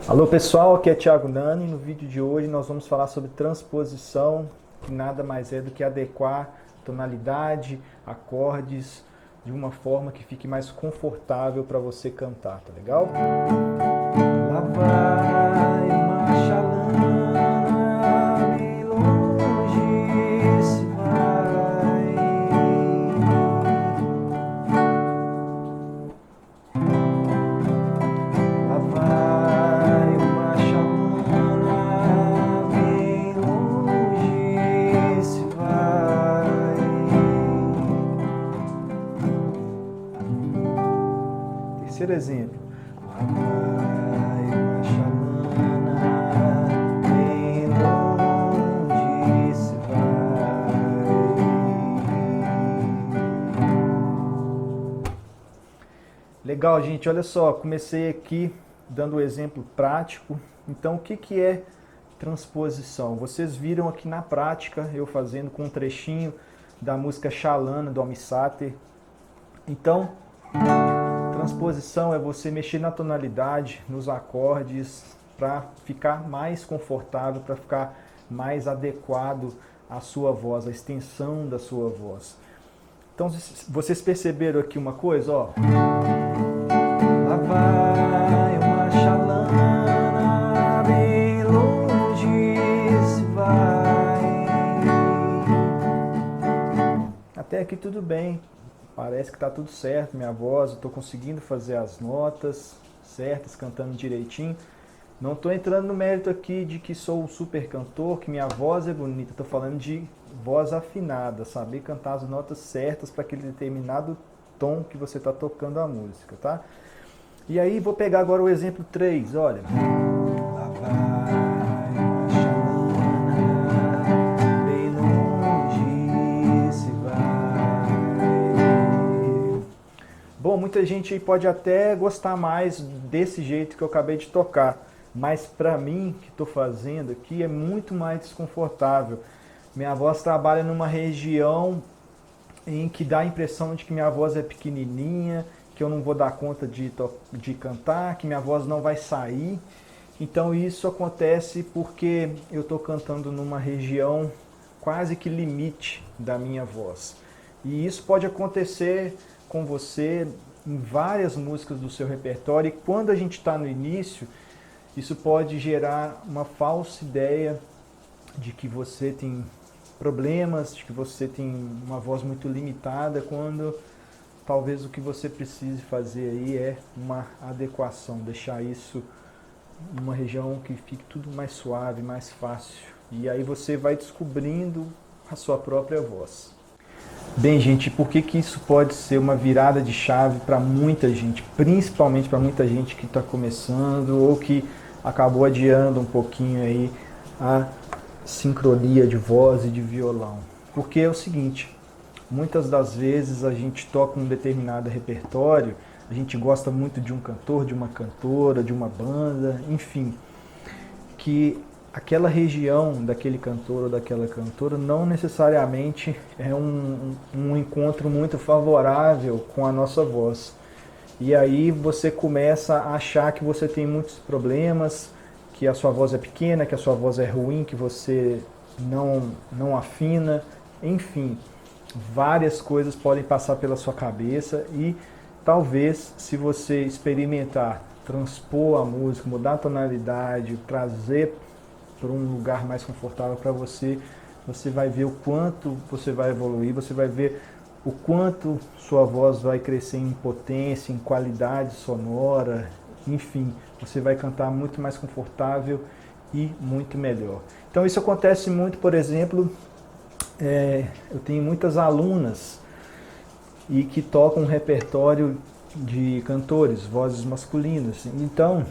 Alô pessoal, aqui é Thiago Nani. No vídeo de hoje nós vamos falar sobre transposição, que nada mais é do que adequar tonalidade, acordes, de uma forma que fique mais confortável para você cantar, tá legal? Lá vai uma chalana, bem longe se vai. Lá vai uma chalana, bem longe se vai. Terceiro exemplo. Lá vai uma chalana, bem longe se vai. Legal, gente, olha só, comecei aqui dando um exemplo prático. Então, o que é transposição? Vocês viram aqui na prática, eu fazendo com um trechinho da música Chalana, do Almi Sater. Então, transposição é você mexer na tonalidade, nos acordes, para ficar mais confortável, para ficar mais adequado à sua voz, à extensão da sua voz. Então, vocês perceberam aqui uma coisa, ó. Lá vai uma chalana, bem longe se vai. Até aqui tudo bem. Parece que está tudo certo, minha voz, eu estou conseguindo fazer as notas certas, cantando direitinho. Não estou entrando no mérito aqui de que sou um super cantor, que minha voz é bonita. Estou falando de voz afinada, saber cantar as notas certas para aquele determinado tom que você está tocando a música, tá? E aí vou pegar agora o exemplo 3, olha. Lá vai uma chalana, bem longe se vai. Bom, muita gente aí pode até gostar mais desse jeito que eu acabei de tocar, mas para mim, que estou fazendo aqui, é muito mais desconfortável. Minha voz trabalha numa região em que dá a impressão de que minha voz é pequenininha, que eu não vou dar conta de cantar, que minha voz não vai sair. Então isso acontece porque eu estou cantando numa região quase que limite da minha voz. E isso pode acontecer com você em várias músicas do seu repertório, e quando a gente está no início, isso pode gerar uma falsa ideia de que você tem problemas, de que você tem uma voz muito limitada, quando talvez o que você precise fazer aí é uma adequação, deixar isso numa região que fique tudo mais suave, mais fácil. E aí você vai descobrindo a sua própria voz. Bem, gente, por que isso pode ser uma virada de chave para muita gente, principalmente para muita gente que está começando ou que acabou adiando um pouquinho aí a sincronia de voz e de violão? Porque é o seguinte, muitas das vezes a gente toca um determinado repertório, a gente gosta muito de um cantor, de uma cantora, de uma banda, enfim, que aquela região daquele cantor ou daquela cantora não necessariamente é um encontro muito favorável com a nossa voz. E aí você começa a achar que você tem muitos problemas, que a sua voz é pequena, que a sua voz é ruim, que você não afina, enfim, várias coisas podem passar pela sua cabeça e talvez, se você experimentar, transpor a música, mudar a tonalidade, trazer para um lugar mais confortável para você, você vai ver o quanto você vai evoluir, você vai ver o quanto sua voz vai crescer em potência, em qualidade sonora, enfim, você vai cantar muito mais confortável e muito melhor. Então isso acontece muito, por exemplo, eu tenho muitas alunas e que tocam um repertório de cantores, vozes masculinas. Então,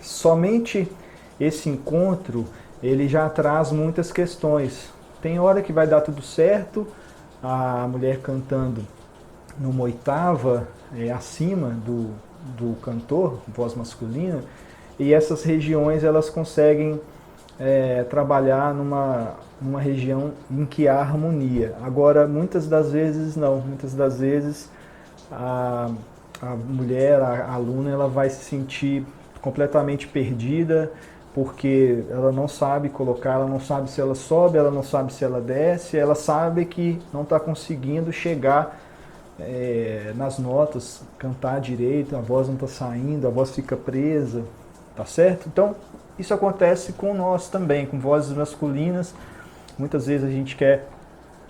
somente esse encontro, ele já traz muitas questões. Tem hora que vai dar tudo certo, a mulher cantando numa oitava acima do cantor, voz masculina, e essas regiões elas conseguem trabalhar numa região em que há harmonia. Agora, muitas das vezes não, muitas das vezes a mulher, a aluna, ela vai se sentir completamente perdida, porque ela não sabe colocar, ela não sabe se ela sobe, ela não sabe se ela desce, ela sabe que não está conseguindo chegar nas notas, cantar direito, a voz não está saindo, a voz fica presa, tá certo? Então, isso acontece com nós também, com vozes masculinas. Muitas vezes a gente quer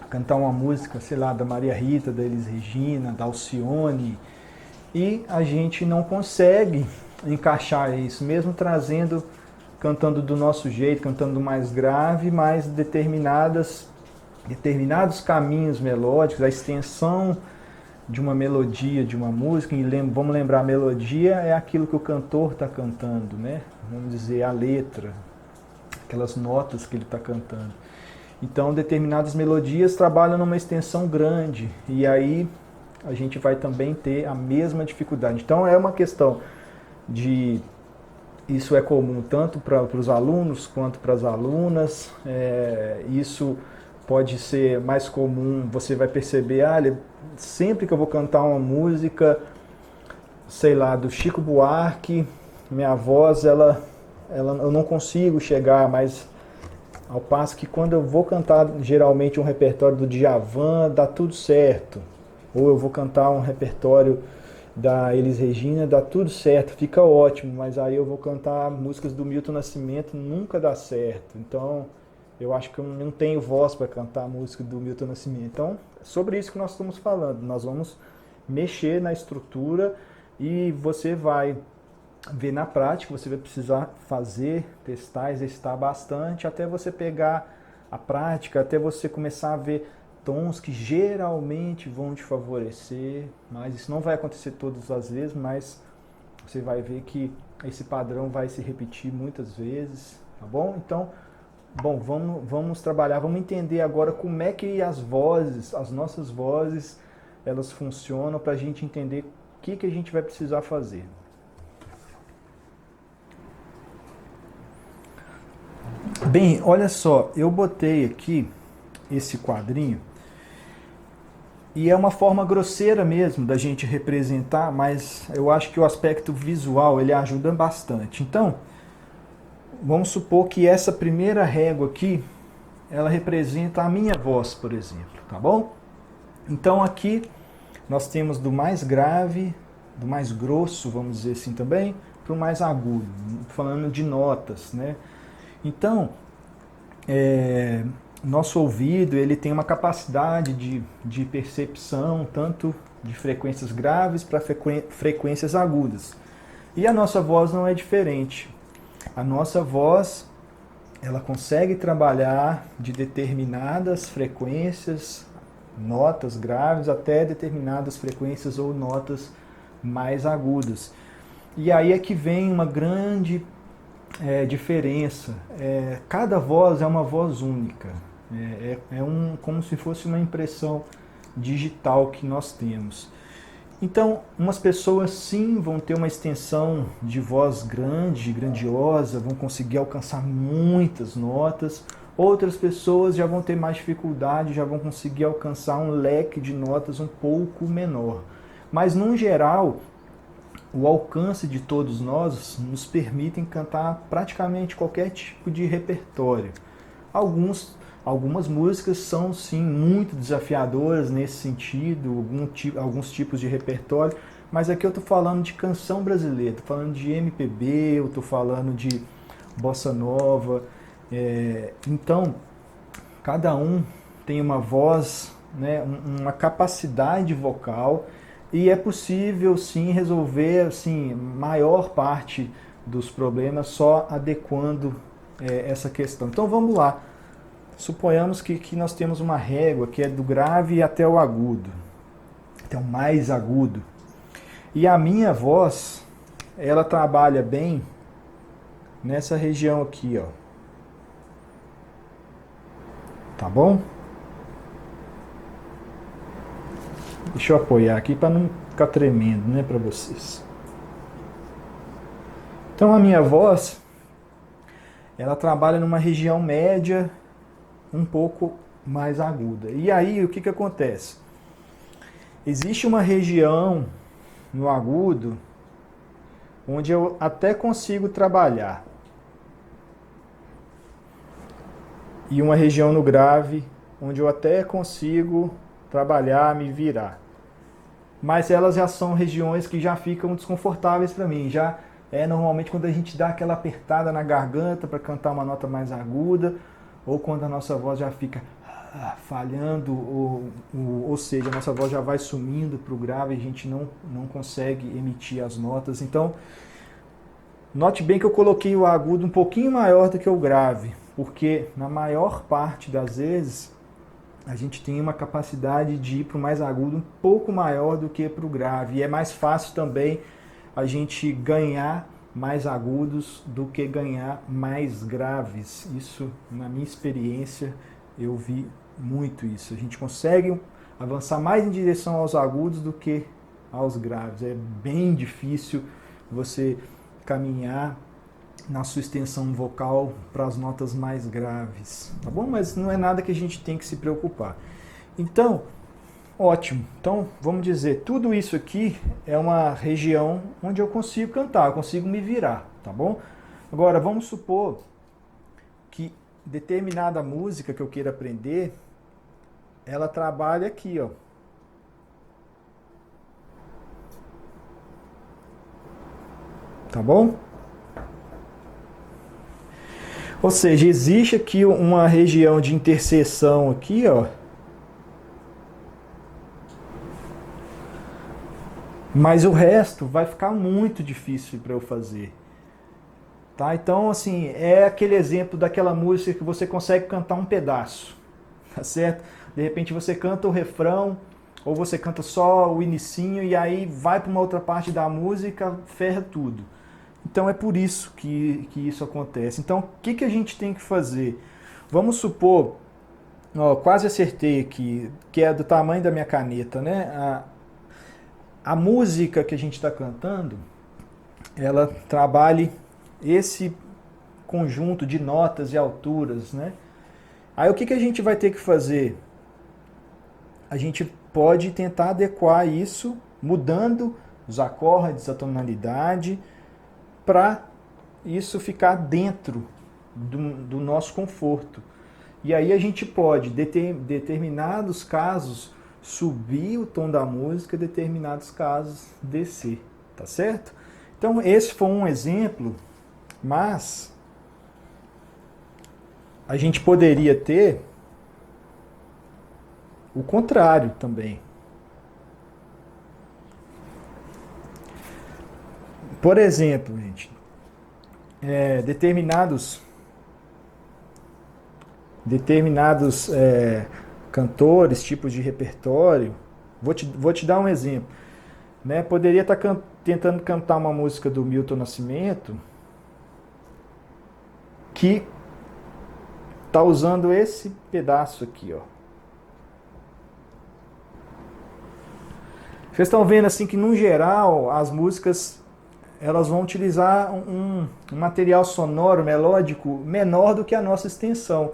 cantar uma música, sei lá, da Maria Rita, da Elis Regina, da Alcione, e a gente não consegue encaixar isso, mesmo cantando do nosso jeito, cantando mais grave, mas determinados caminhos melódicos, a extensão de uma melodia, de uma música, e vamos lembrar, a melodia é aquilo que o cantor está cantando, né? Vamos dizer, a letra, aquelas notas que ele está cantando. Então, determinadas melodias trabalham numa extensão grande, e aí a gente vai também ter a mesma dificuldade. Então, é uma questão de... Isso é comum tanto para os alunos quanto para as alunas. Isso pode ser mais comum, você vai perceber, sempre que eu vou cantar uma música, sei lá, do Chico Buarque, minha voz, eu não consigo chegar, mas ao passo que quando eu vou cantar geralmente um repertório do Djavan, dá tudo certo. Ou eu vou cantar um repertório da Elis Regina, dá tudo certo, fica ótimo, mas aí eu vou cantar músicas do Milton Nascimento, nunca dá certo. Então, eu acho que eu não tenho voz para cantar a música do Milton Nascimento. Então, é sobre isso que nós estamos falando. Nós vamos mexer na estrutura e você vai ver na prática, você vai precisar fazer, testar, exercitar bastante, até você pegar a prática, até você começar a ver tons que geralmente vão te favorecer, mas isso não vai acontecer todas as vezes, mas você vai ver que esse padrão vai se repetir muitas vezes, tá bom? Então, vamos trabalhar, vamos entender agora como é que as nossas vozes, elas funcionam para a gente entender o que a gente vai precisar fazer. Bem, olha só, eu botei aqui esse quadrinho e é uma forma grosseira mesmo da gente representar, mas eu acho que o aspecto visual ele ajuda bastante. Então, vamos supor que essa primeira régua aqui, ela representa a minha voz, por exemplo, tá bom? Então aqui nós temos do mais grave, do mais grosso, vamos dizer assim também, para o mais agudo, falando de notas, né? Então, nosso ouvido ele tem uma capacidade de percepção tanto de frequências graves para frequências agudas. E a nossa voz não é diferente. A nossa voz ela consegue trabalhar de determinadas frequências, notas graves, até determinadas frequências ou notas mais agudas. E aí é que vem uma grande diferença. Cada voz é uma voz única. Como se fosse uma impressão digital que nós temos. Então, umas pessoas sim vão ter uma extensão de voz grande, grandiosa, vão conseguir alcançar muitas notas. Outras pessoas já vão ter mais dificuldade, já vão conseguir alcançar um leque de notas um pouco menor. Mas, no geral, o alcance de todos nós nos permitem cantar praticamente qualquer tipo de repertório. Algumas músicas são sim muito desafiadoras nesse sentido, alguns tipos de repertório, mas aqui eu estou falando de canção brasileira, estou falando de MPB, eu estou falando de bossa nova. Então, cada um tem uma voz, né, uma capacidade vocal, e é possível sim resolver assim, maior parte dos problemas só adequando essa questão. Então vamos lá. Suponhamos que nós temos uma régua que é do grave até o agudo, até o mais agudo. E a minha voz, ela trabalha bem nessa região aqui, ó. Tá bom? Deixa eu apoiar aqui para não ficar tremendo, né, para vocês. Então a minha voz, ela trabalha numa região média, um pouco mais aguda. E aí o que acontece? Existe uma região no agudo onde eu até consigo trabalhar. E uma região no grave, onde eu até consigo trabalhar, me virar. Mas elas já são regiões que já ficam desconfortáveis para mim. Já é normalmente quando a gente dá aquela apertada na garganta para cantar uma nota mais aguda, ou quando a nossa voz já fica falhando, ou seja, a nossa voz já vai sumindo para o grave e a gente não consegue emitir as notas. Então, note bem que eu coloquei o agudo um pouquinho maior do que o grave, porque na maior parte das vezes a gente tem uma capacidade de ir para o mais agudo um pouco maior do que para o grave. E é mais fácil também a gente ganhar mais agudos do que ganhar mais graves. Isso, na minha experiência, eu vi muito isso. A gente consegue avançar mais em direção aos agudos do que aos graves. É bem difícil você caminhar na sua extensão vocal para as notas mais graves, tá bom? Mas não é nada que a gente tem que se preocupar. Então, ótimo. Então, vamos dizer, tudo isso aqui é uma região onde eu consigo cantar, eu consigo me virar, tá bom? Agora, vamos supor que determinada música que eu queira aprender, ela trabalha aqui, ó. Tá bom? Ou seja, existe aqui uma região de interseção aqui, ó. Mas o resto vai ficar muito difícil para eu fazer. Tá? Então, assim, é aquele exemplo daquela música que você consegue cantar um pedaço, tá certo? De repente você canta o refrão, ou você canta só o inicinho, e aí vai para uma outra parte da música, ferra tudo. Então é por isso que isso acontece. Então o que a gente tem que fazer? Vamos supor, ó, quase acertei aqui, que é do tamanho da minha caneta, né? A música que a gente está cantando, ela trabalha esse conjunto de notas e alturas, né? Aí o que a gente vai ter que fazer? A gente pode tentar adequar isso, mudando os acordes, a tonalidade, para isso ficar dentro do nosso conforto. E aí a gente pode, determinados casos, subir o tom da música, determinados casos, descer, tá certo? Então esse foi um exemplo, mas a gente poderia ter o contrário também. Por exemplo, gente, determinados cantores, tipos de repertório, vou te dar um exemplo. Né? Poderia estar tentando cantar uma música do Milton Nascimento que está usando esse pedaço aqui, ó. Vocês estão vendo assim que, no geral, as músicas elas vão utilizar um material sonoro, melódico, menor do que a nossa extensão.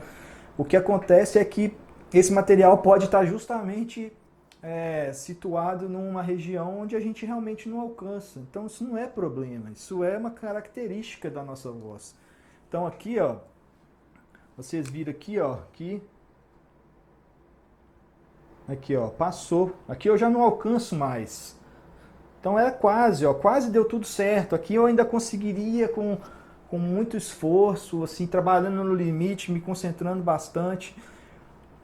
O que acontece é que esse material pode estar justamente situado numa região onde a gente realmente não alcança. Então isso não é problema, isso é uma característica da nossa voz. Então aqui, ó, vocês viram aqui, ó, aqui, ó, passou. Aqui eu já não alcanço mais. Então é quase, ó, quase deu tudo certo. Aqui eu ainda conseguiria com muito esforço, assim, trabalhando no limite, me concentrando bastante.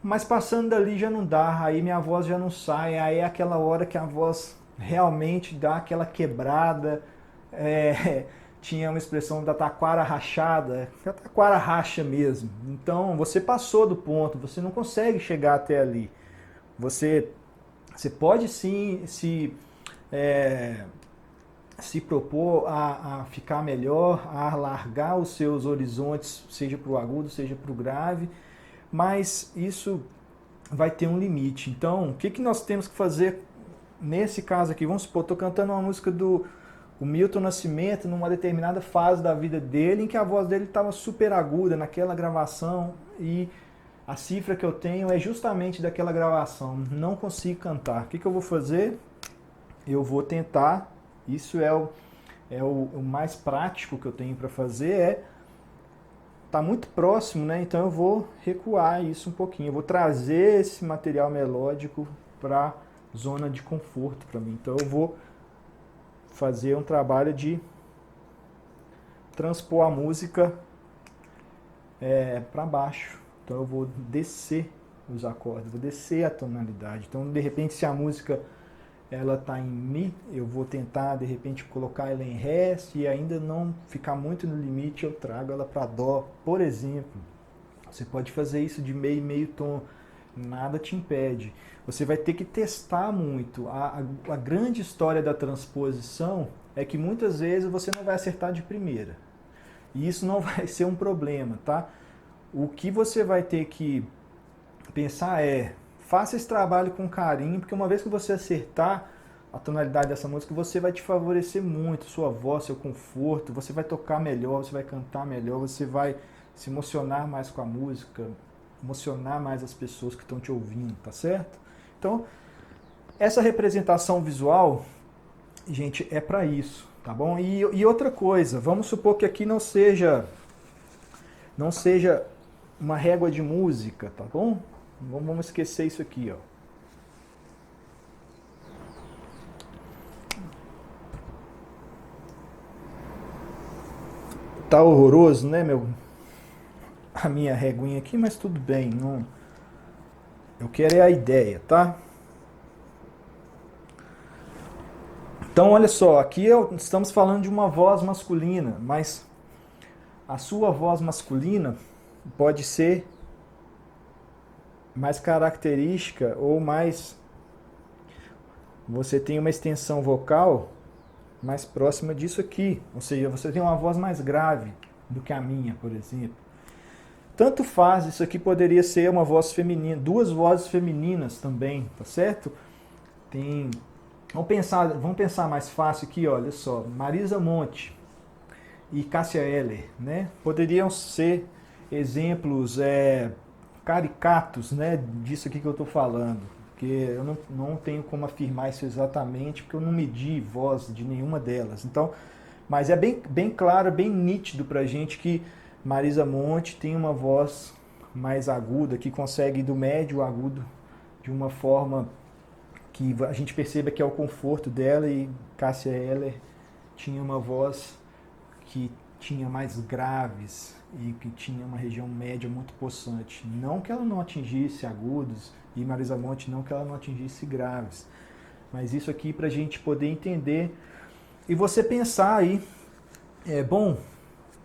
Mas passando dali já não dá, aí minha voz já não sai, aí é aquela hora que a voz realmente dá aquela quebrada. Tinha uma expressão da taquara rachada, a taquara racha mesmo. Então você passou do ponto, você não consegue chegar até ali. Você pode sim se propor a ficar melhor, a alargar os seus horizontes, seja para o agudo, seja para o grave, mas isso vai ter um limite. Então, o que nós temos que fazer nesse caso aqui? Vamos supor, estou cantando uma música do Milton Nascimento numa determinada fase da vida dele, em que a voz dele estava super aguda naquela gravação, e a cifra que eu tenho é justamente daquela gravação. Não consigo cantar. O que eu vou fazer? Eu vou tentar, isso o mais prático que eu tenho para fazer, tá muito próximo, né? Então eu vou recuar isso um pouquinho, eu vou trazer esse material melódico para zona de conforto para mim. Então eu vou fazer um trabalho de transpor a música para baixo. Então eu vou descer os acordes, vou descer a tonalidade. Então de repente se a música ela está em Mi, eu vou tentar de repente colocar ela em Ré, e ainda não ficar muito no limite, eu trago ela para Dó, por exemplo. Você pode fazer isso de meio tom, nada te impede. Você vai ter que testar muito. A grande história da transposição é que muitas vezes você não vai acertar de primeira. E isso não vai ser um problema, tá? O que você vai ter que pensar faça esse trabalho com carinho, porque uma vez que você acertar a tonalidade dessa música, você vai te favorecer muito, sua voz, seu conforto, você vai tocar melhor, você vai cantar melhor, você vai se emocionar mais com a música, emocionar mais as pessoas que estão te ouvindo, tá certo? Então, essa representação visual, gente, é para isso, tá bom? E outra coisa, vamos supor que aqui não seja uma régua de música, tá bom? Vamos esquecer isso aqui, ó. Tá horroroso, né, a minha reguinha aqui, mas tudo bem, não. Eu quero a ideia, tá? Então, olha só, aqui estamos falando de uma voz masculina, mas a sua voz masculina pode ser mais característica ou mais... Você tem uma extensão vocal mais próxima disso aqui. Ou seja, você tem uma voz mais grave do que a minha, por exemplo. Tanto faz, isso aqui poderia ser uma voz feminina, duas vozes femininas também, tá certo? Vamos pensar mais fácil aqui, olha só. Marisa Monte e Cássia Eller, né? Poderiam ser exemplos caricatos, né, disso aqui que eu estou falando, porque eu não tenho como afirmar isso exatamente, porque eu não medi voz de nenhuma delas. Então, mas é bem claro, bem nítido para a gente que Marisa Monte tem uma voz mais aguda, que consegue ir do médio ao agudo de uma forma que a gente perceba que é o conforto dela, e Cássia Eller tinha uma voz que tinha mais graves e que tinha uma região média muito possante. Não que ela não atingisse agudos, e Marisa Monte não que ela não atingisse graves. Mas isso aqui para a gente poder entender e você pensar aí, bom,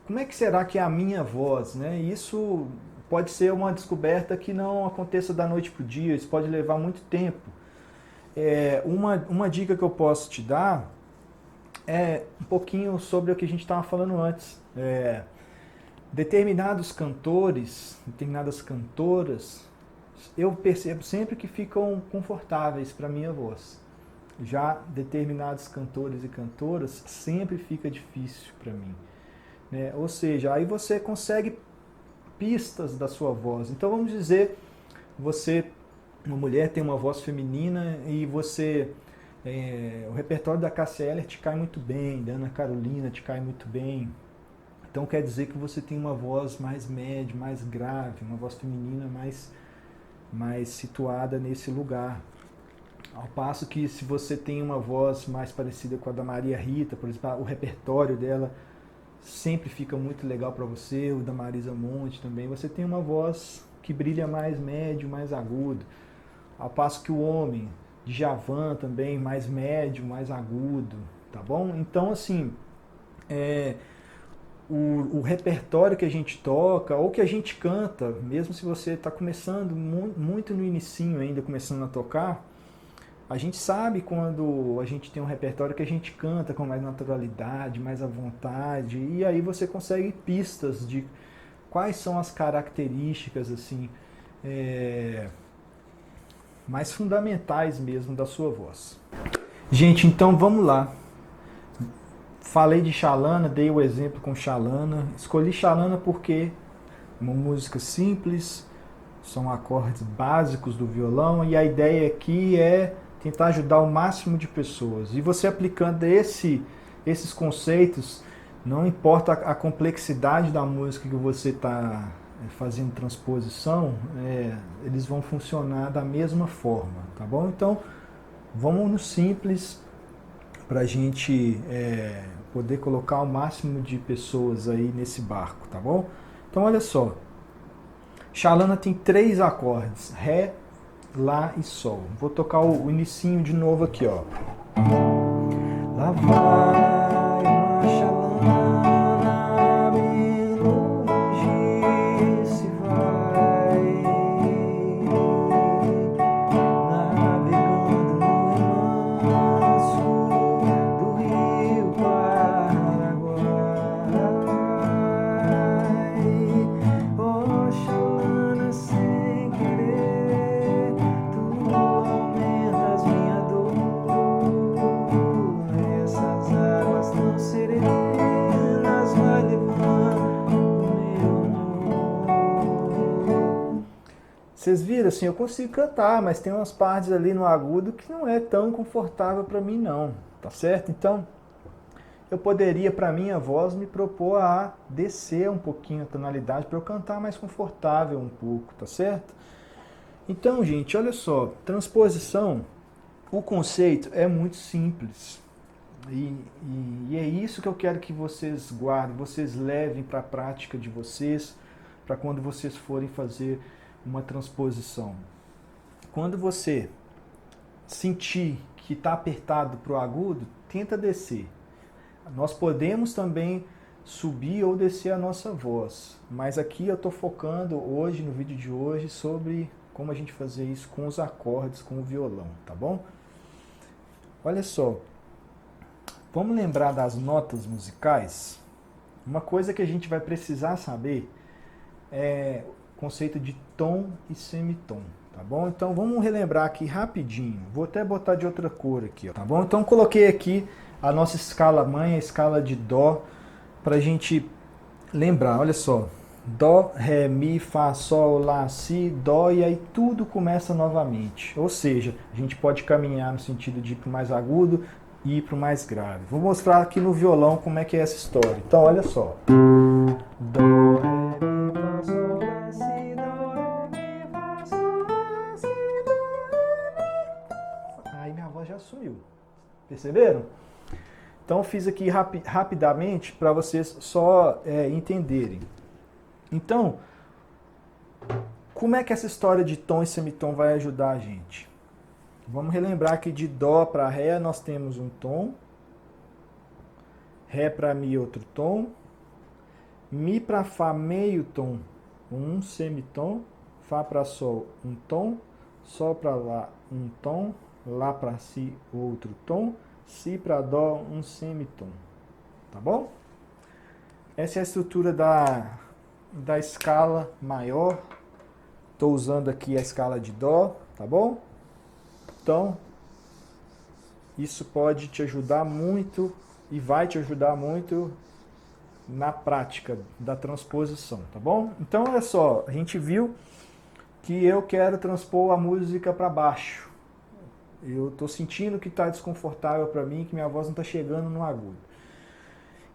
como é que será que é a minha voz, né? Isso pode ser uma descoberta que não aconteça da noite para o dia, isso pode levar muito tempo. Uma dica que eu posso te dar é um pouquinho sobre o que a gente estava falando antes. Determinados cantores, determinadas cantoras, eu percebo sempre que ficam confortáveis para a minha voz. Já determinados cantores e cantoras sempre fica difícil para mim. Né? Ou seja, aí você consegue pistas da sua voz. Então vamos dizer, uma mulher tem uma voz feminina e o repertório da Cássia Eller te cai muito bem, da Ana Carolina te cai muito bem. Então quer dizer que você tem uma voz mais média, mais grave, uma voz feminina mais situada nesse lugar. Ao passo que se você tem uma voz mais parecida com a da Maria Rita, por exemplo, o repertório dela sempre fica muito legal para você, o da Marisa Monte também, você tem uma voz que brilha mais médio, mais agudo. Ao passo que o homem, Djavan também, mais médio, mais agudo, tá bom? Então, assim, o repertório que a gente toca, ou que a gente canta, mesmo se você está começando muito no inicinho ainda, começando a tocar, a gente sabe quando a gente tem um repertório que a gente canta com mais naturalidade, mais à vontade, e aí você consegue pistas de quais são as características assim mais fundamentais mesmo da sua voz. Gente, então vamos lá. Falei de Xalana, dei o exemplo com Xalana. Escolhi Xalana porque é uma música simples, são acordes básicos do violão, e a ideia aqui é tentar ajudar o máximo de pessoas. E você aplicando esses conceitos, não importa a complexidade da música que você está fazendo transposição, eles vão funcionar da mesma forma, tá bom? Então, vamos no simples para a gente poder colocar o máximo de pessoas aí nesse barco, tá bom? Então, olha só. Xalana tem 3 acordes, Ré, Lá e Sol. Vou tocar o inicinho de novo aqui, ó. Lá vai uma xalana, bem longe se vai, navegando no remanso do rio Paraguai. Oh, xalana, sem querer, tu aumentas minha dor. Essas águas tão serenas vai levando o meu amor. Vocês viram assim, eu consigo cantar, mas tem umas partes ali no agudo que não é tão confortável para mim não, tá certo? Então, eu poderia, para minha voz, me propor a descer um pouquinho a tonalidade para eu cantar mais confortável um pouco, tá certo? Então, gente, olha só, transposição, o conceito é muito simples. E é isso que eu quero que vocês guardem, vocês levem para a prática de vocês, para quando vocês forem fazer uma transposição. Quando você sentir que está apertado para o agudo, tenta descer. Nós podemos também subir ou descer a nossa voz, mas aqui eu estou focando hoje, no vídeo de hoje, sobre como a gente fazer isso com os acordes, com o violão, tá bom? Olha só, vamos lembrar das notas musicais? Uma coisa que a gente vai precisar saber é o conceito de tom e semitom, tá bom? Então vamos relembrar aqui rapidinho. Vou até botar de outra cor aqui, ó, tá bom? Então coloquei aqui a nossa escala mãe, a escala de Dó, pra gente lembrar, olha só. Dó, Ré, Mi, Fá, Sol, Lá, Si, Dó, e aí tudo começa novamente. Ou seja, a gente pode caminhar no sentido de ir para o mais agudo e ir para o mais grave. Vou mostrar aqui no violão como é que é essa história. Então, olha só. Dó, Ré, Mi, Fá, Sol, Lá, Si, Dó, Ré, Mi, Fá, Sol, Lá, Si, Dó, Ré, Mi. Aí minha voz já sumiu. Perceberam? Então, fiz aqui rapidamente para vocês só entenderem. Então, como é que essa história de tom e semitom vai ajudar a gente? Vamos relembrar que de Dó para Ré nós temos um tom, Ré para Mi outro tom, Mi para Fá meio tom, um semitom, Fá para Sol um tom, Sol para Lá um tom, Lá para Si outro tom, Si para Dó um semitom, tá bom? Essa é a estrutura da escala maior. Estou usando aqui a escala de Dó, tá bom? Então, isso pode te ajudar muito e vai te ajudar muito na prática da transposição, tá bom? Então, olha só, a gente viu que eu quero transpor a música para baixo. Eu estou sentindo que está desconfortável para mim, que minha voz não está chegando no agudo.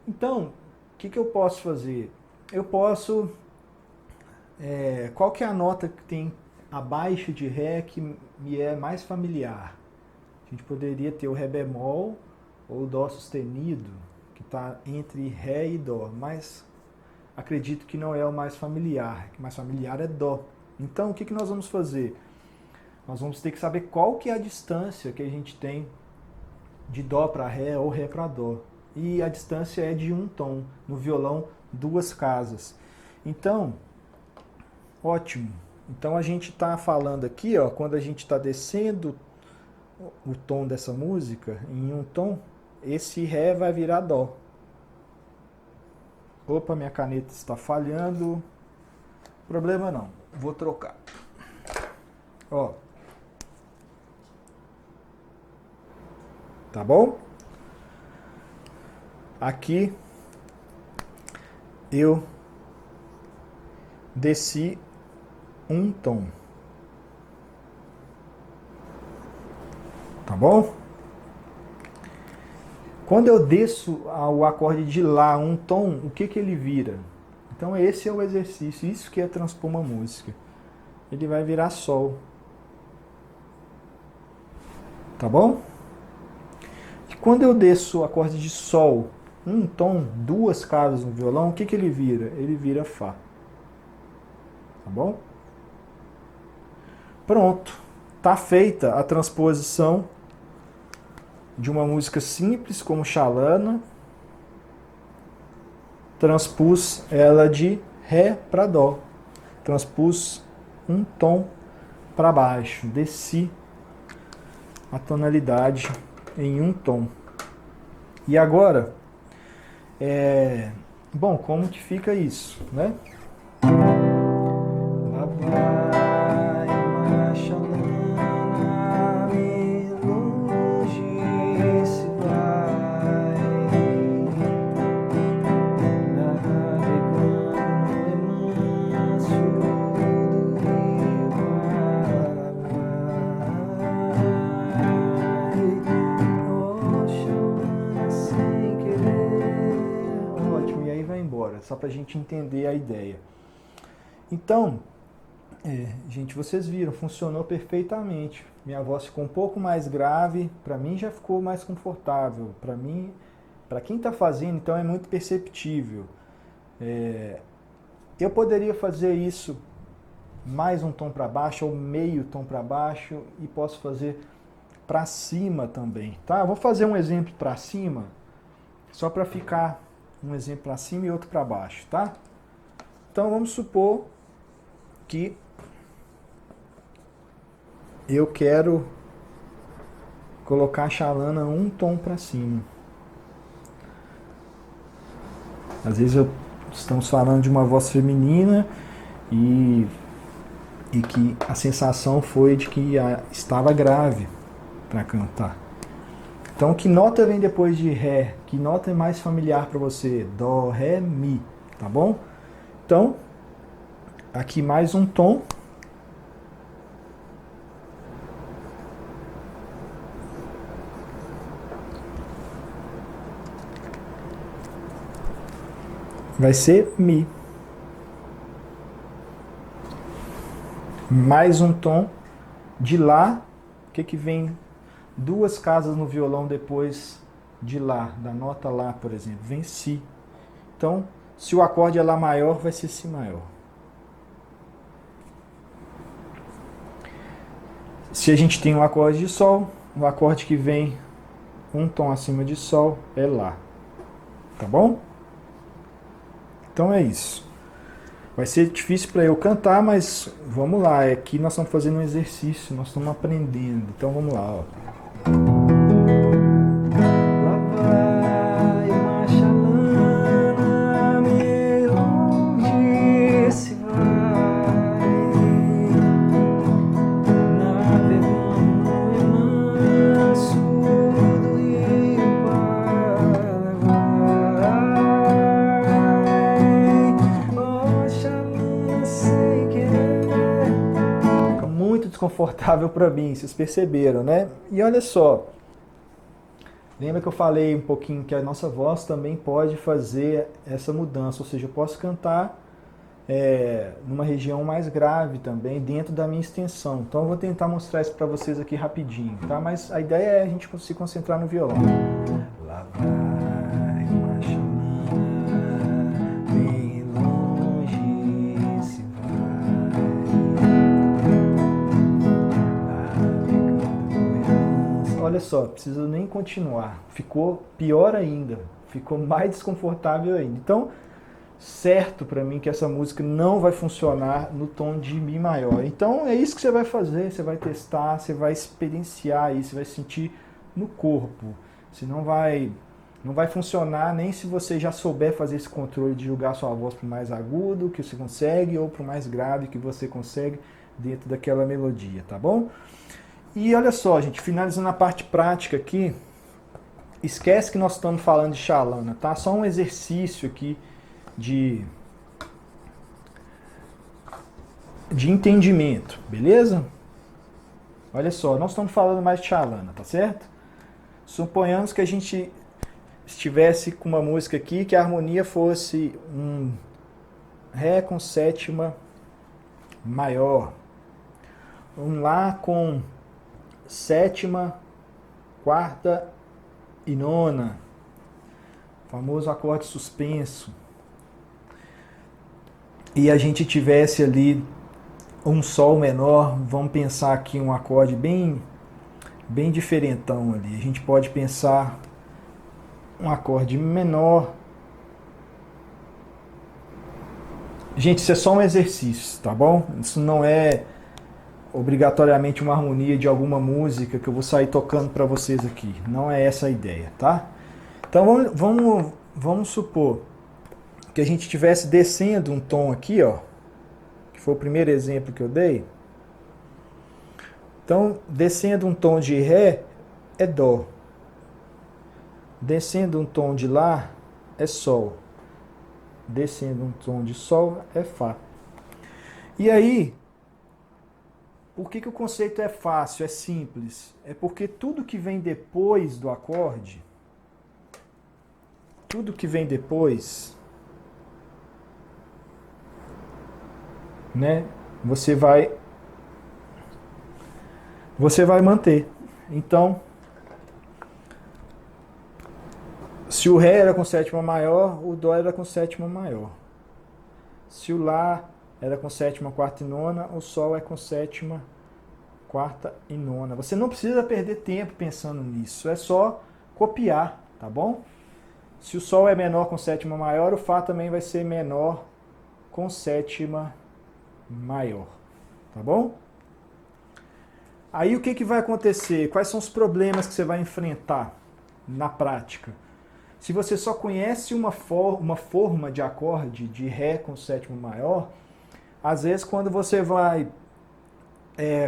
Então, o que eu posso fazer? Eu posso... qual que é a nota que tem abaixo de Ré que me é mais familiar? A gente poderia ter o Ré bemol ou o Dó sustenido, que está entre Ré e Dó, mas acredito que não é o mais familiar. O mais familiar é Dó. Então, o que nós vamos fazer? Nós vamos ter que saber qual que é a distância que a gente tem de Dó para Ré ou Ré para Dó. E a distância é de um tom. No violão, 2 casas. Então, ótimo. Então a gente está falando aqui, ó, quando a gente está descendo o tom dessa música em um tom, esse Ré vai virar Dó. Opa, minha caneta está falhando. Problema não, vou trocar. Ó. Tá bom? Aqui eu desci um tom. Tá bom? Quando eu desço o acorde de Lá um tom, o que ele vira? Então esse é o exercício, isso que é transpor uma música. Ele vai virar Sol. Tá bom? E quando eu desço o acorde de Sol um tom, 2 casas no violão, o que ele vira? Ele vira Fá. Tá bom? Pronto. Tá feita a transposição de uma música simples como Xalana. Transpus ela de Ré para Dó. Transpus um tom para baixo. Desci a tonalidade em um tom. E agora, bom, como que fica isso, né? Lá vai uma Xalana, me longe se vai, navegando no remanso do rio Paraguai. Oh, Xalana, sem querer. Ótimo, e aí vai embora, só pra gente entender a ideia. Então, gente, vocês viram, funcionou perfeitamente. Minha voz ficou um pouco mais grave, para mim já ficou mais confortável. Para mim, para quem está fazendo, então é muito perceptível. Eu poderia fazer isso mais um tom para baixo ou meio tom para baixo e posso fazer para cima também, tá? Eu vou fazer um exemplo para cima, só para ficar um exemplo para cima e outro para baixo, tá? Então vamos supor que eu quero colocar a Xalana um tom para cima. Às vezes estamos falando de uma voz feminina e que a sensação foi de que estava grave para cantar. Então, que nota vem depois de Ré? Que nota é mais familiar para você? Dó, Ré, Mi, tá bom? Então, aqui mais um tom. Vai ser Mi. Mais um tom de Lá. O que vem 2 casas no violão depois de Lá, da nota Lá, por exemplo? Vem Si. Então, se o acorde é Lá maior, vai ser Si maior. Se a gente tem um acorde de Sol, o acorde que vem um tom acima de Sol é Lá. Tá bom? Então é isso. Vai ser difícil para eu cantar, mas vamos lá. Aqui nós estamos fazendo um exercício, nós estamos aprendendo. Então vamos lá, ó. Lá vai uma Xalana, me longe se vai, navegando no remanso do rio Paraguai. Oh, Xalana, sem querer. Fica muito desconfortável para mim, vocês perceberam, né? E olha só, lembra que eu falei um pouquinho que a nossa voz também pode fazer essa mudança, ou seja, eu posso cantar numa região mais grave também, dentro da minha extensão. Então eu vou tentar mostrar isso para vocês aqui rapidinho, tá? Mas a ideia é a gente se concentrar no violão. Lá vai uma Xalana, bem longe se vai, navegando no remanso. Olha só, preciso nem continuar. Ficou pior ainda, ficou mais desconfortável ainda. Então, certo para mim que essa música não vai funcionar no tom de Mi maior. Então é isso que você vai fazer, você vai testar, você vai experienciar isso, você vai sentir no corpo. Você não vai funcionar nem se você já souber fazer esse controle de julgar sua voz para o mais agudo que você consegue ou para o mais grave que você consegue dentro daquela melodia, tá bom? E olha só, gente, finalizando a parte prática aqui, esquece que nós estamos falando de Xalana, tá? Só um exercício aqui de entendimento, beleza? Olha só, nós estamos falando mais de Xalana, tá certo? Suponhamos que a gente estivesse com uma música aqui que a harmonia fosse um Ré com sétima maior, um Lá com sétima, quarta e nona, famoso acorde suspenso, e a gente tivesse ali um Sol menor, vamos pensar aqui um acorde bem diferentão ali. A gente pode pensar um acorde menor. Gente, isso é só um exercício, tá bom? Isso não é obrigatoriamente uma harmonia de alguma música que eu vou sair tocando para vocês aqui. Não é essa a ideia, tá? Então vamos supor que a gente estivesse descendo um tom aqui, ó, que foi o primeiro exemplo que eu dei. Então, descendo um tom de Ré é Dó. Descendo um tom de Lá é Sol. Descendo um tom de Sol é Fá. E aí, por que o conceito é fácil, é simples? É porque tudo que vem depois do acorde, tudo que vem depois, né, você vai manter. Então, se o Ré era com sétima maior, o Dó era com sétima maior. Se o Lá era com sétima, quarta e nona, o Sol é com sétima, quarta e nona. Você não precisa perder tempo pensando nisso, é só copiar, tá bom? Se o Sol é menor com sétima maior, o Fá também vai ser menor com sétima maior, tá bom? Aí o que vai acontecer? Quais são os problemas que você vai enfrentar na prática? Se você só conhece uma forma de acorde de Ré com sétima maior, às vezes quando você vai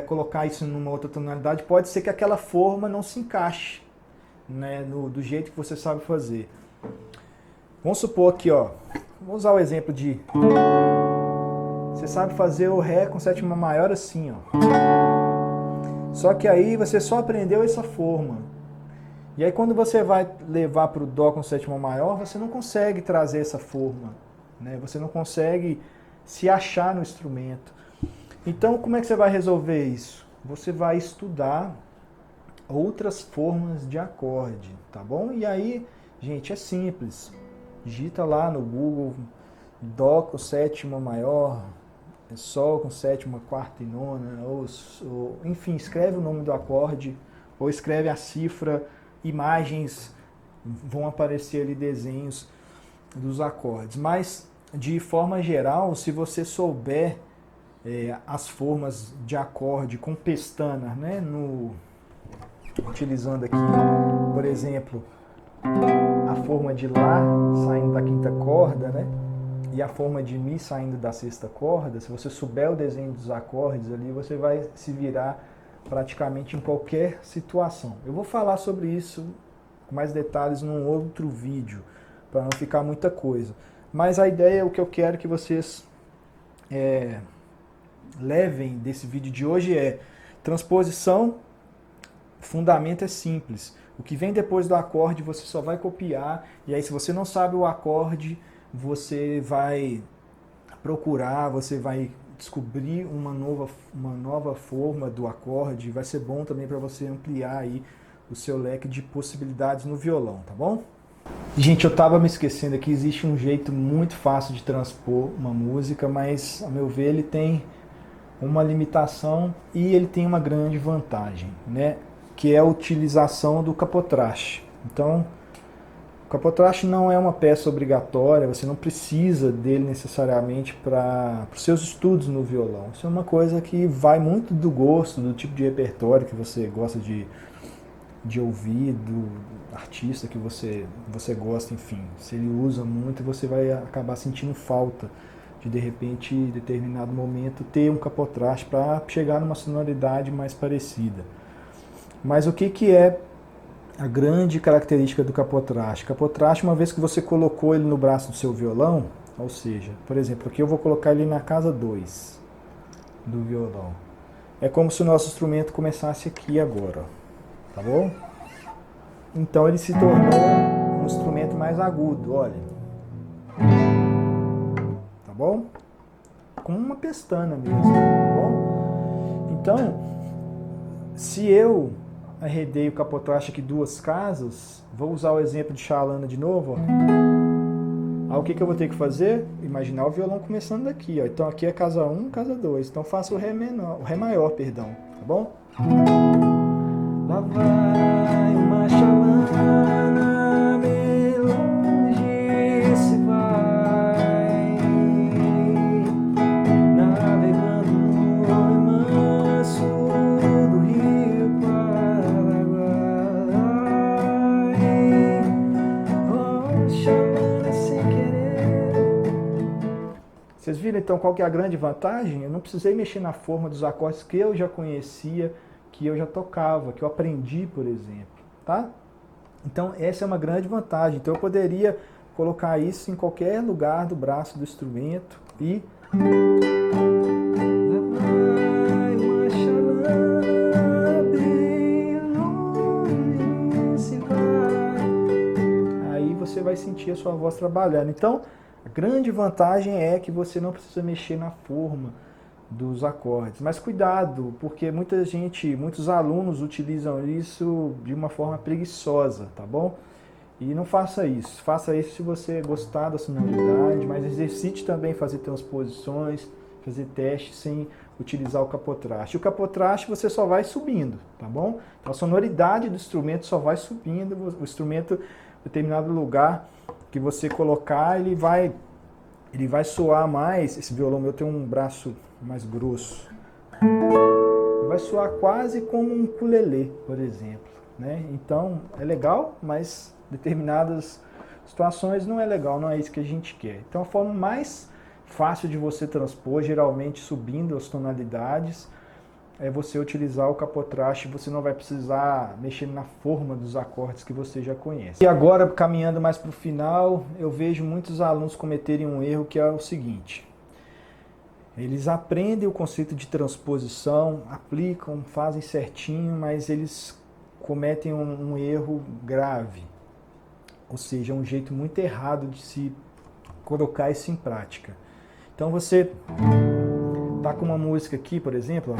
colocar isso numa outra tonalidade, pode ser que aquela forma não se encaixe, né, do jeito que você sabe fazer. Vamos supor aqui, ó, vamos usar o exemplo de... Você sabe fazer o Ré com sétima maior assim, ó. Só que aí você só aprendeu essa forma. E aí quando você vai levar para o Dó com sétima maior, você não consegue trazer essa forma, né? Você não consegue se achar no instrumento. Então como é que você vai resolver isso? Você vai estudar outras formas de acorde, tá bom? E aí, gente, é simples. Digita lá no Google Dó com sétima maior, Sol com sétima, quarta e nona, enfim, escreve o nome do acorde, ou escreve a cifra, imagens, vão aparecer ali desenhos dos acordes. Mas, de forma geral, se você souber as formas de acorde com pestanas, né, utilizando aqui, por exemplo, a forma de Lá saindo da quinta corda, né, e a forma de Mi saindo da sexta corda, se você souber o desenho dos acordes ali, você vai se virar praticamente em qualquer situação. Eu vou falar sobre isso com mais detalhes num outro vídeo, para não ficar muita coisa. Mas a ideia, o que eu quero que vocês levem desse vídeo de hoje é transposição, fundamento é simples. O que vem depois do acorde você só vai copiar, e aí se você não sabe o acorde, você vai procurar, você vai descobrir uma nova forma do acorde. Vai ser bom também para você ampliar aí o seu leque de possibilidades no violão, tá bom? Gente, eu estava me esquecendo aqui, existe um jeito muito fácil de transpor uma música, mas, a meu ver, ele tem uma limitação e ele tem uma grande vantagem, né? Que é a utilização do capotraste. Então, o capotraste não é uma peça obrigatória, você não precisa dele necessariamente para os seus estudos no violão. Isso é uma coisa que vai muito do gosto, do tipo de repertório que você gosta de ouvir, do artista que você gosta, enfim. Se ele usa muito, você vai acabar sentindo falta de repente, em determinado momento, ter um capotraste para chegar numa sonoridade mais parecida. Mas o que é a grande característica do capotraste? Capotraste, uma vez que você colocou ele no braço do seu violão, ou seja, por exemplo, aqui eu vou colocar ele na casa 2 do violão. É como se o nosso instrumento começasse aqui agora, tá bom? Então ele se tornou um instrumento mais agudo, olha. Tá bom? Com uma pestana mesmo, tá bom? Então, se eu arredei o capotraste aqui 2 casas, vou usar o exemplo de Xalana de novo, ó. Aí o que eu vou ter que fazer? Imaginar o violão começando daqui, ó. Então aqui é casa 1, casa 2. Então faço o Ré menor, o Ré maior, perdão, tá bom? Lá vai uma xalana, bem longe se vai, navegando no manso do rio Paraguai. Oh, xalana sem querer. Vocês viram então qual que é a grande vantagem? Eu não precisei mexer na forma dos acordes que eu já conhecia, que eu já tocava, que eu aprendi, por exemplo, tá? Então, essa é uma grande vantagem. Então, eu poderia colocar isso em qualquer lugar do braço do instrumento e... Aí você vai sentir a sua voz trabalhando. Então, a grande vantagem é que você não precisa mexer na forma dos acordes. Mas cuidado, porque muitos alunos utilizam isso de uma forma preguiçosa, tá bom? E não faça isso. Faça isso se você gostar da sonoridade, mas exercite também fazer transposições, fazer testes sem utilizar o capotraste. O capotraste você só vai subindo, tá bom? Então a sonoridade do instrumento só vai subindo, o instrumento, em determinado lugar que você colocar, ele vai soar mais. Esse violão meu tem um braço mais grosso. Vai soar quase como um ukulele, por exemplo, né? Então é legal, mas em determinadas situações não é legal, não é isso que a gente quer. Então a forma mais fácil de você transpor, geralmente subindo as tonalidades, é você utilizar o capotraste. Você não vai precisar mexer na forma dos acordes que você já conhece. E agora, caminhando mais para o final, eu vejo muitos alunos cometerem um erro que é o seguinte: eles aprendem o conceito de transposição, aplicam, fazem certinho, mas eles cometem um erro grave. Ou seja, um jeito muito errado de se colocar isso em prática. Então você tá com uma música aqui, por exemplo, ó.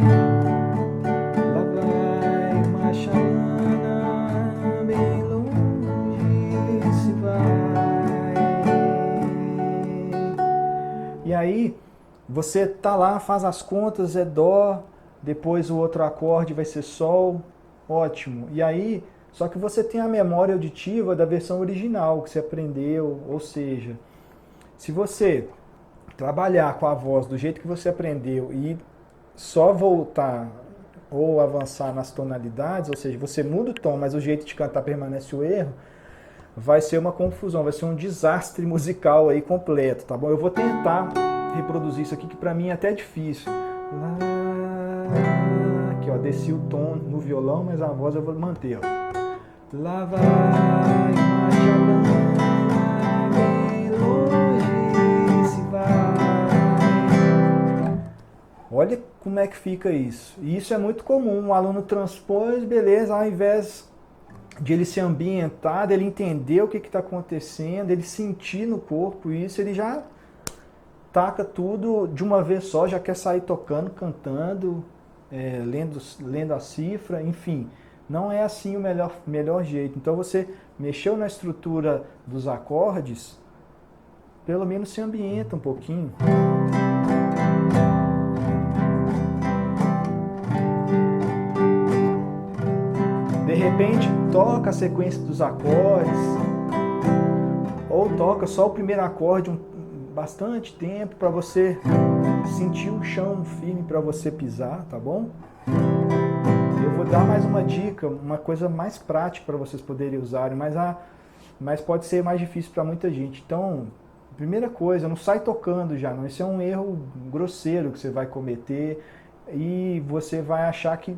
Lá vai uma xalana, bem longe se vai. E aí, você tá lá, faz as contas, é dó, depois o outro acorde vai ser sol, ótimo. E aí, só que você tem a memória auditiva da versão original que você aprendeu, ou seja, se você trabalhar com a voz do jeito que você aprendeu e só voltar ou avançar nas tonalidades, ou seja, você muda o tom, mas o jeito de cantar permanece o erro, vai ser uma confusão, vai ser um desastre musical aí completo, tá bom? Eu vou tentar reproduzir isso aqui, que pra mim é até difícil. Aqui, ó, desci o tom no violão, mas a voz eu vou manter, ó. Lá vai uma xalana, bem longe se vai. Olha como é que fica isso. E isso é muito comum. O aluno transpôs, beleza, ao invés de ele se ambientar, dele entender o que está acontecendo, ele sentir no corpo isso, ele já taca tudo de uma vez só, já quer sair tocando, cantando, lendo a cifra, enfim. Não é assim o melhor jeito. Então você mexeu na estrutura dos acordes, pelo menos se ambienta um pouquinho. De repente, toca a sequência dos acordes, ou toca só o primeiro acorde bastante tempo para você sentir o chão firme para você pisar, tá bom? Eu vou dar mais uma dica, uma coisa mais prática para vocês poderem usarem, mas pode ser mais difícil para muita gente. Então, primeira coisa, não sai tocando já, não. Esse é um erro grosseiro que você vai cometer e você vai achar que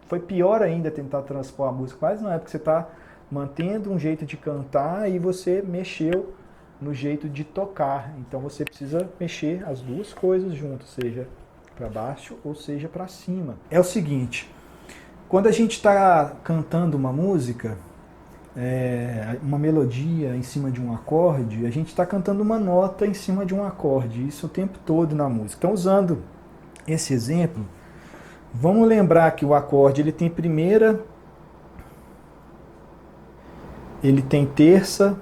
foi pior ainda tentar transpor a música, mas não é, porque você está mantendo um jeito de cantar e você mexeu no jeito de tocar. Então você precisa mexer as duas coisas juntas, seja para baixo ou seja para cima. É o seguinte, quando a gente está cantando uma música, uma melodia em cima de um acorde, a gente está cantando uma nota em cima de um acorde, isso o tempo todo na música. Então, usando esse exemplo, vamos lembrar que o acorde ele tem primeira, ele tem terça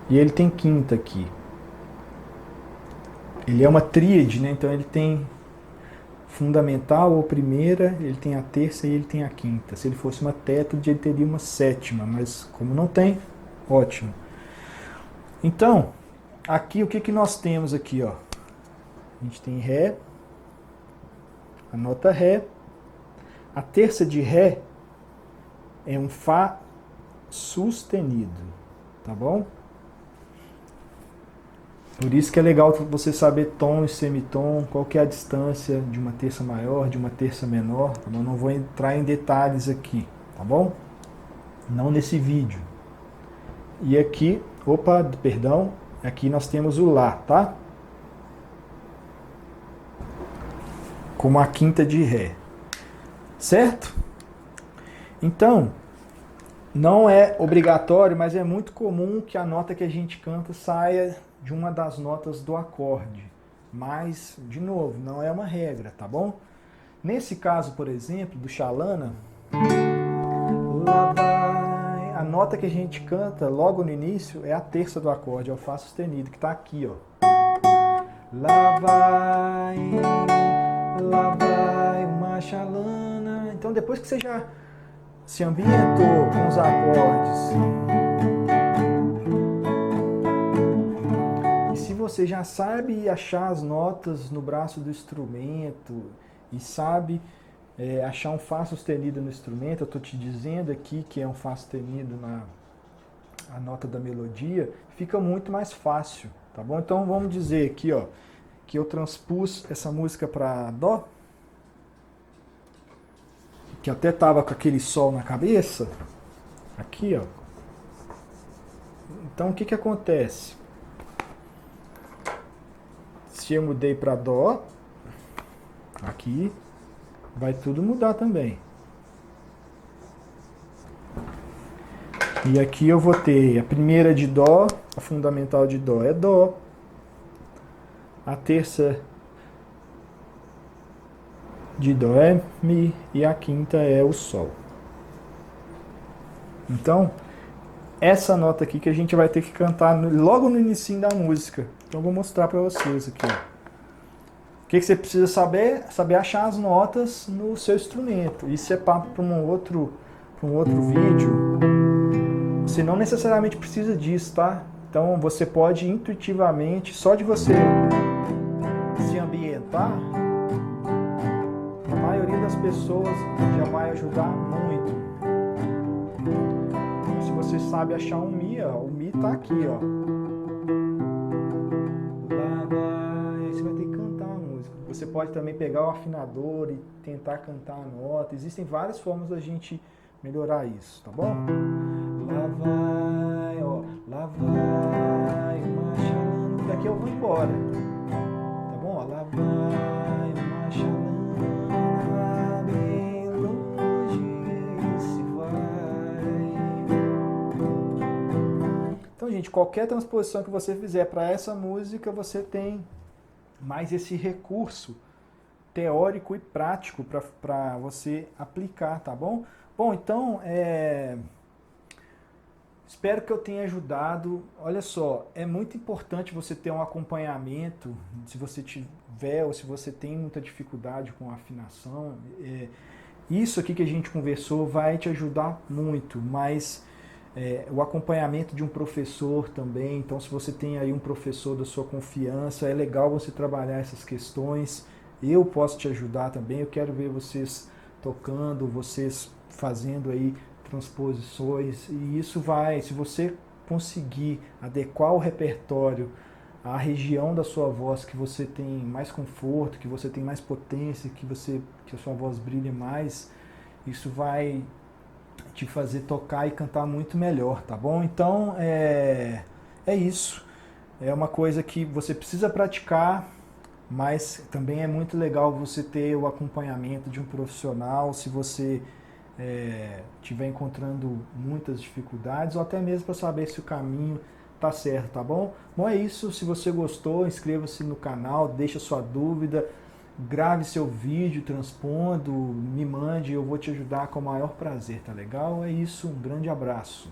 e ele tem quinta aqui. Ele é uma tríade, né? Então ele tem fundamental ou primeira, ele tem a terça e ele tem a quinta. Se ele fosse uma tétrade, ele teria uma sétima, mas como não tem, ótimo. Então, aqui o que nós temos aqui, ó? A gente tem Ré, a nota Ré, a terça de Ré é um Fá sustenido, tá bom? Por isso que é legal você saber tom e semitom, qual que é a distância de uma terça maior, de uma terça menor, tá bom? Não vou entrar em detalhes aqui, tá bom? Não nesse vídeo. E aqui, perdão, aqui nós temos o Lá, tá? Como a quinta de Ré, certo? Então, não é obrigatório, mas é muito comum que a nota que a gente canta saia de uma das notas do acorde. Mas, de novo, não é uma regra, tá bom? Nesse caso, por exemplo, do Xalana, lá vai, a nota que a gente canta logo no início é a terça do acorde, é o Fá sustenido, que está aqui, ó. Lá vai uma Xalana. Então, depois que você já se ambientou com os acordes, e se você já sabe achar as notas no braço do instrumento e sabe achar um Fá sustenido no instrumento, eu estou te dizendo aqui que é um Fá sustenido na a nota da melodia, fica muito mais fácil, tá bom? Então vamos dizer aqui, ó, que eu transpus essa música para Dó, que até tava com aquele sol na cabeça, aqui, ó. Então o que acontece? Se eu mudei para Dó, aqui vai tudo mudar também. E aqui eu vou ter a primeira de Dó, a fundamental de Dó é Dó, a terça de Dó é Mi e a quinta é o Sol. Então, essa nota aqui que a gente vai ter que cantar logo no início da música. Então eu vou mostrar para vocês aqui. O que você precisa saber? Saber achar as notas no seu instrumento. Isso é papo para um outro vídeo. Você não necessariamente precisa disso, tá? Então você pode intuitivamente, só de você se ambientar, a maioria das pessoas já vai ajudar muito. Se você sabe achar um Mi, ó, o Mi tá aqui, ó. Aí você vai ter que cantar a música. Você pode também pegar o afinador e tentar cantar a nota. Existem várias formas da gente melhorar isso, tá bom? Lá vai, ó, lá vai uma Xalana. Daqui eu vou embora, tá bom? Ó, lá vai uma Xalana, bem longe se vai. Então, gente, qualquer transposição que você fizer para essa música, você tem mais esse recurso teórico e prático para você aplicar, tá bom? Bom, então, espero que eu tenha ajudado. Olha só, é muito importante você ter um acompanhamento, se você tiver ou se você tem muita dificuldade com a afinação. Isso aqui que a gente conversou vai te ajudar muito, mas o acompanhamento de um professor também. Então, se você tem aí um professor da sua confiança, é legal você trabalhar essas questões. Eu posso te ajudar também, eu quero ver vocês tocando, vocês fazendo aí transposições, e isso vai, se você conseguir adequar o repertório à região da sua voz que você tem mais conforto, que você tem mais potência, que a sua voz brilha mais, isso vai te fazer tocar e cantar muito melhor, tá bom? Então, é isso. É uma coisa que você precisa praticar, mas também é muito legal você ter o acompanhamento de um profissional. Se você estiver encontrando muitas dificuldades, ou até mesmo para saber se o caminho tá certo, tá bom? Bom, é isso. Se você gostou, inscreva-se no canal, deixa sua dúvida, grave seu vídeo, transpondo, me mande, eu vou te ajudar com o maior prazer, tá legal? É isso, um grande abraço.